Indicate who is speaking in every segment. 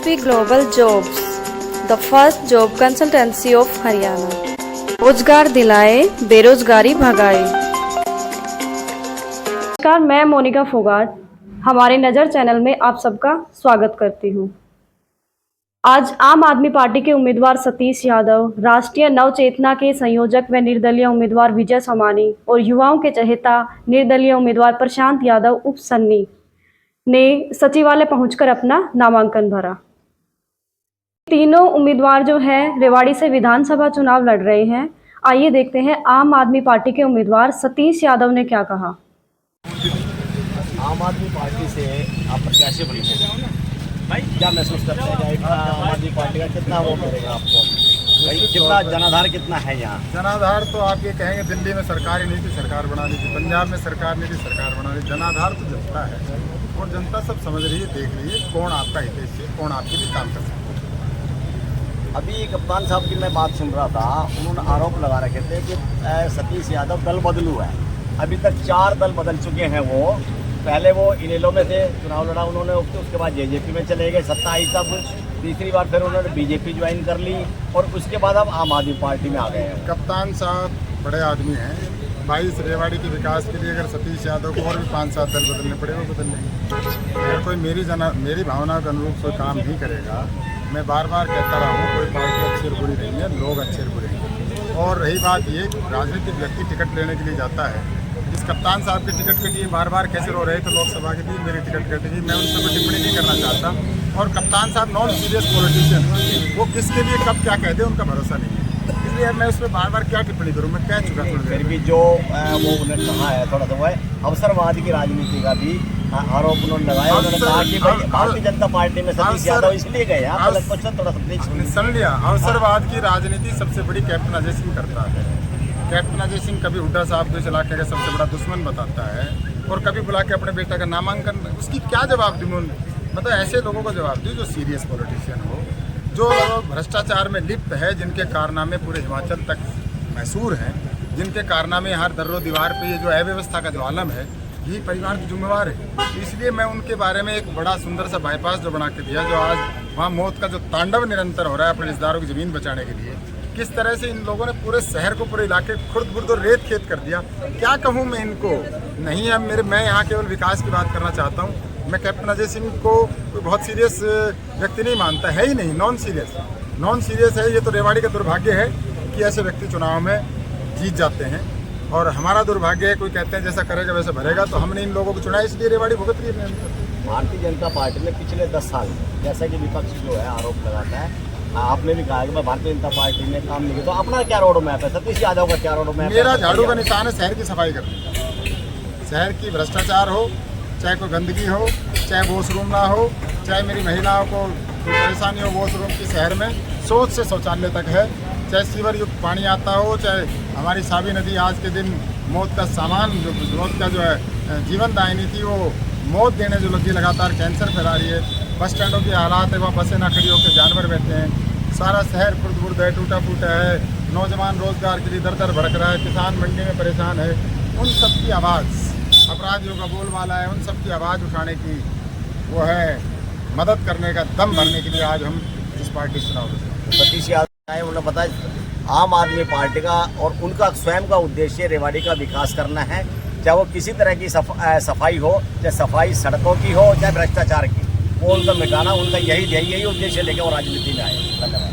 Speaker 1: SSP Global Jobs, the first job consultancy of Haryana. रोजगार दिलाए, बेरोजगारी भगाए। नमस्कार, मैं मोनिका फोगाट हमारे नज़र चैनल में आप सबका स्वागत करती हूँ। आज आम आदमी पार्टी के उम्मीदवार सतीश यादव, राष्ट्रीय नवचेतना के संयोजक व निर्दलीय उम्मीदवार विजय सोमानी और युवाओं के चहेता निर्दलीय उम्मीदवार प्रशांत यादव उप सन्नी ने सचिवालय पहुंचकर अपना नामांकन भरा। तीनों उम्मीदवार जो हैं रेवाड़ी से विधानसभा चुनाव लड़ रहे हैं। आइए देखते हैं आम आदमी पार्टी के उम्मीदवार सतीश यादव ने क्या कहा।
Speaker 2: आम आदमी पार्टी से आप प्रत्याशी बने भाई, क्या महसूस करते हैं कि आम आदमी पार्टी का कितना वो मिलेगा आपको भाई? कितना जनाधार कितना है यहाँ?
Speaker 3: जनाधार तो आप ये कहेंगे दिल्ली में सरकारी नीति सरकार बना ली थी, पंजाब में सरकार नीति सरकार बना ली। जनाधार तो जनता है और जनता सब समझ रही है, देख रही है कौन आपका हितैषी है, कौन आपके लिए काम कर सकता है।
Speaker 2: अभी कप्तान साहब की मैं बात सुन रहा था, उन्होंने आरोप लगा रखे थे कि सतीश यादव दल बदलू है। अभी तक 4 दल बदल चुके हैं। वो पहले वो इनेलो में थे, चुनाव लड़ा उन्होंने, उसके बाद जेजेपी में चले गए, सत्ता आई तब तीसरी बार फिर उन्होंने बीजेपी ज्वाइन कर ली और उसके बाद अब आम आदमी पार्टी में आ गए हैं।
Speaker 3: कप्तान साहब बड़े आदमी हैं। 22 रेवाड़ी के विकास के लिए अगर सतीश यादव को और भी 5-7 दल बदलने पड़े वो बदल लेंगे। अगर कोई मेरी भावना के अनुरूप कोई काम नहीं करेगा, मैं बार बार कहता रहा हूँ, कोई पार्टी अच्छी और बुरी नहीं है, लोग अच्छे और बुरे हैं। और रही बात ये, राजनीतिक व्यक्ति टिकट लेने के लिए जाता है। इस कप्तान साहब की टिकट के लिए बार बार कैसे रो रहे थे लोकसभा के लिए मेरी टिकट कटेगी, मैं उन पर कोई टिप्पणी नहीं करना चाहता। और कप्तान साहब नॉन सीरियस पॉलिटिशियन, वो किसके लिए कब क्या कहते हैं उनका भरोसा नहीं है, इसलिए मैं उस पर बार बार क्या टिप्पणी करूँ, मैं कह चुका हूँ।
Speaker 2: फिर भी जो वो उन्होंने कहा है थोड़ा सा वो है अवसरवाद की राजनीति का भी आरोप उन्होंने लगाया। उन्होंने कहा कि भाई भारतीय जनता पार्टी में सतीश यादव इसलिए गए, थोड़ा
Speaker 3: सुन लिया। अवसरवाद की राजनीति सबसे बड़ी कैप्टन अजय सिंह करता है। कैप्टन अजय सिंह कभी हुड्डा साहब को इस इलाके का सबसे बड़ा दुश्मन बताता है और कभी बुला के अपने बेटा का नामांकन, उसकी क्या जवाब दूँ? मतलब ऐसे लोगों को जवाब दी जो सीरियस पॉलिटिशियन हो, जो लोग भ्रष्टाचार में लिप्त है, जिनके कारनामे पूरे हिमाचल तक मैसूर हैं, जिनके कारनामे हर दर्रो दीवार पे ये जो अव्यवस्था का जो आलम है, यही परिवार की जिम्मेवार है। इसलिए मैं उनके बारे में एक बड़ा सुंदर सा बाईपास जो बना के दिया, जो आज वहाँ मौत का जो तांडव निरंतर हो रहा है अपने रिश्तेदारों की ज़मीन बचाने के लिए, किस तरह से इन लोगों ने पूरे शहर को, पूरे इलाके खुर्द बुर्द और रेत खेत कर दिया। क्या कहूँ मैं इनको? नहीं, अब मैं यहाँ केवल विकास की बात करना चाहता हूँ। मैं कैप्टन अजय सिंह को कोई बहुत सीरियस व्यक्ति नहीं मानता, है ही नहीं। नॉन सीरियस है। ये तो रेवाड़ी का दुर्भाग्य है कि ऐसे व्यक्ति चुनाव में जीत जाते हैं और हमारा दुर्भाग्य है। कोई कहते हैं जैसा करेगा वैसा भरेगा, तो हमने इन लोगों को चुना, इसलिए रेवाड़ी भुगत रही है।
Speaker 2: भारतीय जनता पार्टी ने पिछले 10 साल में, जैसा कि विपक्ष जो है आरोप लगाता है, आपने भी कहा कि मैं भारतीय जनता पार्टी में काम नहीं किया, तो अपना क्या रोड मैप है? सतीश यादव का क्या रोड मैप है?
Speaker 3: मेरा झाड़ू का निशान है शहर की सफाई करना। शहर की भ्रष्टाचार हो, चाहे कोई गंदगी हो, चाहे वॉशरूम ना हो, चाहे मेरी महिलाओं को कोई परेशानी हो वॉशरूम की, शहर में शौच से शौचालय तक है, चाहे सीवर युक्त पानी आता हो, चाहे हमारी सावी नदी आज के दिन मौत का सामान, जो मौत का जो है जीवन दायिनी थी, वो मौत देने जो लगी, लगातार कैंसर फैला रही है। बस स्टैंडों की हालात है, वहाँ बसें ना खड़ी होकर जानवर बैठे हैं। सारा शहर खुर्द-बुर्द है, टूटा फूटा है। नौजवान रोजगार के लिए दर भड़क रहा है, किसान मंडी में परेशान है। उन सब की आवाज़, अपराधियों का बोलबाला है, उन सब की आवाज़ उठाने की वो है, मदद करने का, दम भरने के लिए आज हम इस पार्टी चुनाव लड़ते हैं।
Speaker 2: सतीश यादव आए, उन्होंने बताया आम आदमी पार्टी का और उनका स्वयं का उद्देश्य रेवाड़ी का विकास करना है, चाहे वो किसी तरह की सफाई हो, चाहे सफाई सड़कों की हो, चाहे भ्रष्टाचार की, वो उनका मिटाना, उनका यही उद्देश्य लेके वो राजनीति में आए। धन्यवाद।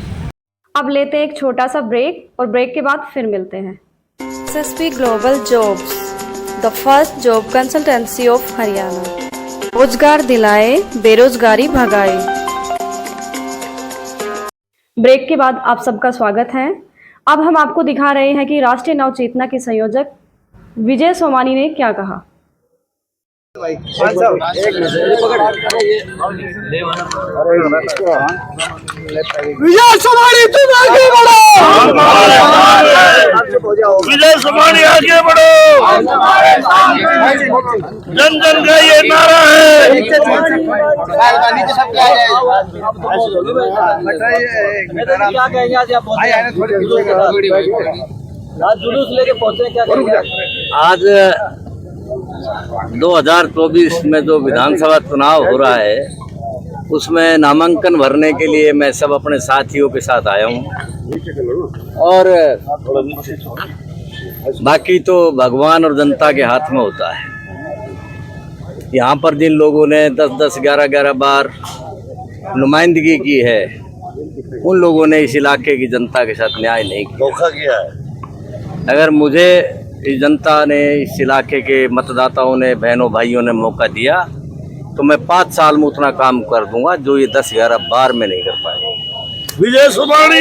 Speaker 1: अब लेते हैं एक छोटा सा ब्रेक और ब्रेक के बाद फिर मिलते हैं। SSP Global Jobs, the first job consultancy of Haryana. रोजगार दिलाए, बेरोजगारी भगाए। ब्रेक के बाद आप सबका स्वागत है। अब हम आपको दिखा रहे हैं कि राष्ट्रीय नवचेतना के संयोजक विजय सोमानी ने क्या कहा।
Speaker 4: विजय सोमानी तुम आगे बढ़ो, विजय सोमानी आगे बढ़ो, जन जन का ये नारा है।
Speaker 5: क्या कहेंगे आज आप जुलूस लेके पहुंचे, क्या कहेंगे
Speaker 6: आज 2024 में जो विधानसभा चुनाव हो रहा है, उसमें नामांकन भरने के लिए मैं सब अपने साथियों के साथ आया हूँ। और बाकी तो भगवान और जनता के हाथ में होता है। यहाँ पर जिन लोगों ने 10-10, 11-11 बार नुमाइंदगी की है, उन लोगों ने इस इलाके की जनता के साथ न्याय नहीं किया,
Speaker 2: धोखा किया है।
Speaker 6: अगर मुझे इस जनता ने, इस इलाके के मतदाताओं ने, बहनों भाइयों ने मौका दिया तो मैं 5 साल में उतना काम कर दूंगा जो ये 10-11 बार में नहीं कर पाए।
Speaker 2: विजय सुमानी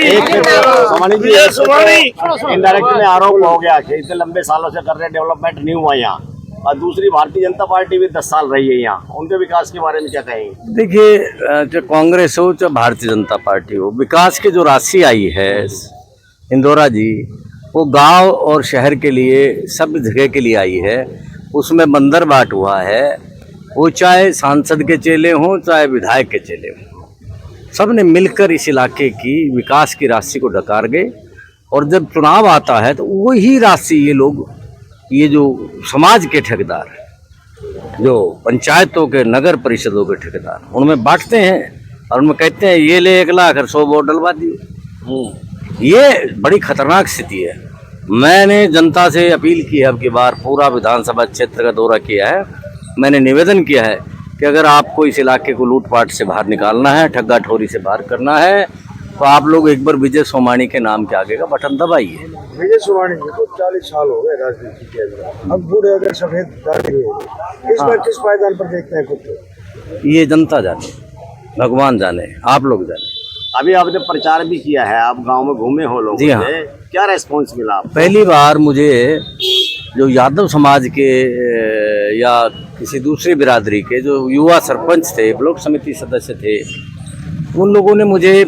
Speaker 2: इनडायरेक्ट में आरोप हो गया कि इतने लंबे सालों से कर रहे डेवलपमेंट नहीं हुआ यहाँ, और दूसरी भारतीय जनता पार्टी भी 10 साल रही है यहाँ, उनके विकास के बारे में क्या कहेंगे?
Speaker 6: देखिए, चाहे कांग्रेस हो चाहे भारतीय जनता पार्टी हो, विकास की जो राशि आई है इंदौरा जी, वो गांव और शहर के लिए, सब जगह के लिए आई है। उसमें बंदर बाट हुआ है, वो चाहे सांसद के चेले हों चाहे विधायक के चेले हों, सब ने मिलकर इस इलाके की विकास की राशि को डकार गए। और जब चुनाव आता है तो वही राशि ये लोग, ये जो समाज के ठेकेदार, जो पंचायतों के, नगर परिषदों के ठेकेदार, उनमें बांटते हैं और उनमें कहते हैं ये ले 1 लाख और 100 वोट डलवा दिए। ये बड़ी खतरनाक स्थिति है। मैंने जनता से अपील की है, अब की बार पूरा विधानसभा क्षेत्र का दौरा किया है, मैंने निवेदन किया है कि अगर आपको इस इलाके को लूटपाट से बाहर निकालना है, ठग्गा ठोरी से बाहर करना है, तो आप लोग एक बार विजय सोमानी के नाम के आगे का बटन दबाइए।
Speaker 4: विजय सोमानी जी को 40 साल हो गए राजनीति के अंदर, अब बूढ़े अगर सफेद दाढ़ी हुए, इस बार किस पायदान पर देखते हैं खुद?
Speaker 6: ये जनता जाने, भगवान जाने, आप लोग जाने।
Speaker 2: अभी आपने प्रचार भी किया है, आप गांव में घूमे हो लोग,
Speaker 6: जी हाँ।
Speaker 2: क्या रेस्पॉन्स मिला आपको?
Speaker 6: पहली बार मुझे जो यादव समाज के या किसी दूसरी बिरादरी के जो युवा सरपंच थे, ब्लॉक समिति सदस्य थे, उन लोगों ने मुझे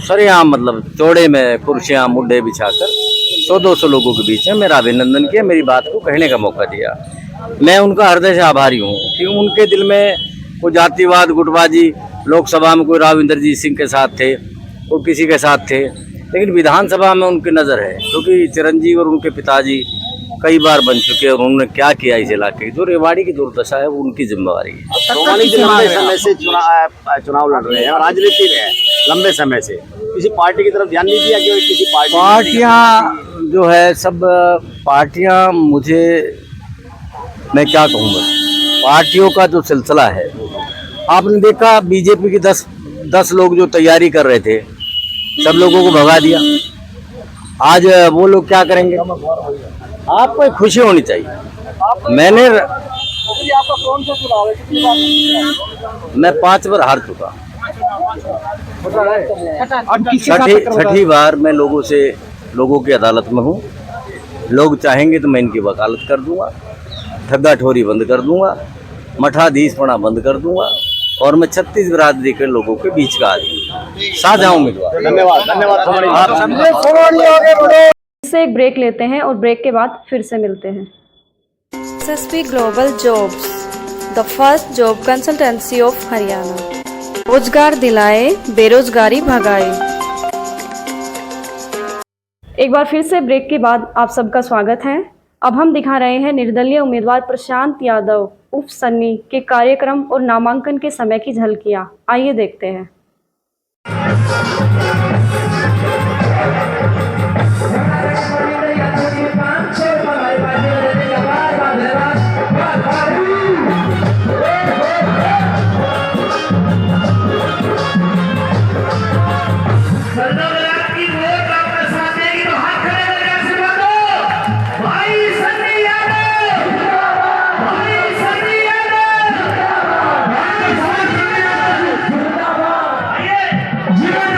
Speaker 6: सरेआम, मतलब चौड़े में कुर्सियाँ मुड्ढे बिछाकर 100-200 लोगों के बीच में मेरा अभिनंदन किया, मेरी बात को कहने का मौका दिया। मैं उनका हृदय से आभारी हूँ कि उनके दिल में वो जातिवाद, गुटबाजी, लोकसभा में कोई राव इंद्रजीत सिंह के साथ थे, वो किसी के साथ थे, लेकिन विधानसभा में उनकी नज़र है, क्योंकि चिरंजीव और उनके पिताजी कई बार बन चुके हैं और उन्होंने क्या किया इस इलाके की, जो रेवाड़ी की दुर्दशा है वो उनकी जिम्मेवारी है।
Speaker 2: सोमानी जी लंबे समय से चुनाव लड़ रहे हैं और राजनीति में है लंबे समय से, किसी पार्टी की तरफ ध्यान नहीं दिया कि किसी
Speaker 6: पार्टियां जो है, सब पार्टियां, मुझे, मैं क्या कहूँगा, पार्टियों का जो सिलसिला है, आपने देखा बीजेपी की 10 लोग जो तैयारी कर रहे थे, सब लोगों को भगा दिया। आज वो लोग क्या करेंगे? आपको एक खुशी होनी चाहिए। मैंने,
Speaker 5: आपका कौन सा चुनाव है, कितनी बार जीता?
Speaker 6: मैं 5 बार हार चुका, छठी बार मैं लोगों की अदालत में हूँ। लोग चाहेंगे तो मैं इनकी वकालत कर दूंगा, ठग्गा ठोरी बंद कर दूंगा, मठाधीशपना बंद कर दूंगा, और मैं 36 बिरादरी के लोगों के बीच का आदमी, साझा उम्मीदवार।
Speaker 2: धन्यवाद।
Speaker 1: से एक ब्रेक लेते हैं और ब्रेक के बाद फिर से मिलते हैं।
Speaker 7: SSP global jobs, the first job consultancy of Haryana. रोजगार दिलाए, बेरोजगारी भगाए।
Speaker 1: एक बार फिर से ब्रेक के बाद आप सबका स्वागत है। अब हम दिखा रहे हैं निर्दलीय उम्मीदवार प्रशांत यादव उर्फ सन्नी के कार्यक्रम और नामांकन के समय की झलकियां। आइए देखते हैं।
Speaker 8: जीवन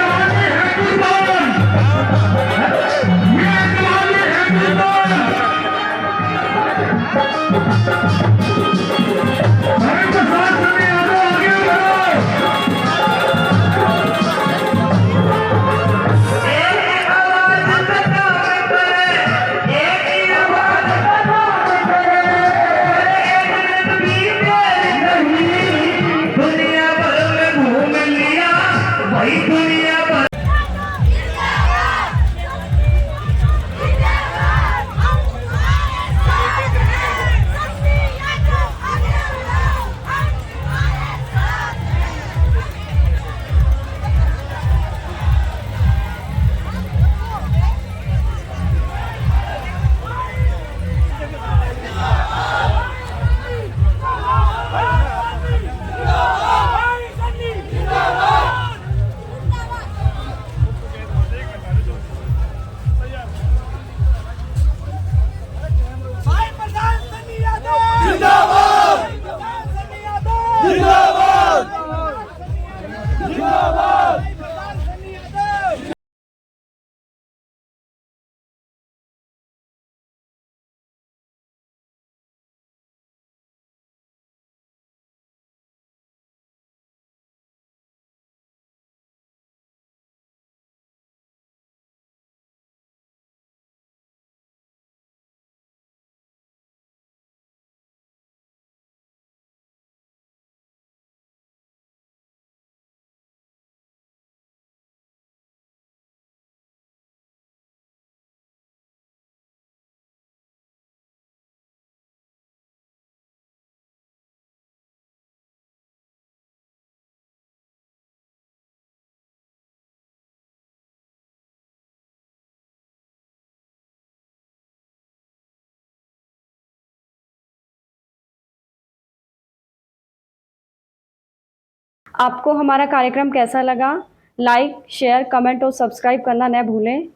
Speaker 1: आपको हमारा कार्यक्रम कैसा लगा? लाइक, शेयर, कमेंट और सब्सक्राइब करना न भूलें।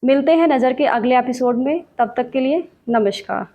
Speaker 1: मिलते हैं नज़र के अगले एपिसोड में, तब तक के लिए नमस्कार।